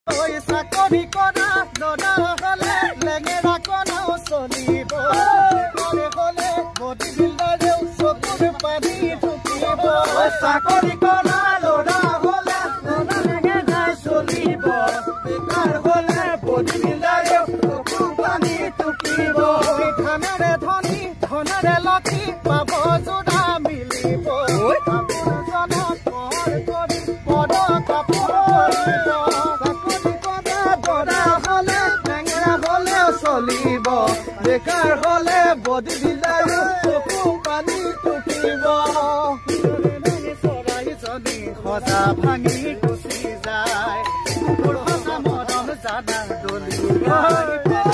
ওই চাকৰি কৰা দৰা হলে লেঙেৰা কণাও চলিব কৰে হলে বডি বিল্ডাৰেও চকুৰ পানী ঢুকিব চাকৰি কৰা দৰা হলে লেঙেৰা চলিব বেকাৰ হলে বডি বিল্ডাৰেও চকুৰ পানী ঢুকিব ধনেৰে ধনী ধনেৰে লক্ষী পাব যোৰা মিলিব জনক পৰ কৰি পদ কাপোৰ চলিব বেকাৰ হলে বডি বিল্ডাৰে চকু পানী টুকিব চৰাইজনী সজা ভাঙি গুচি যায় সজা মৰম জানা দলি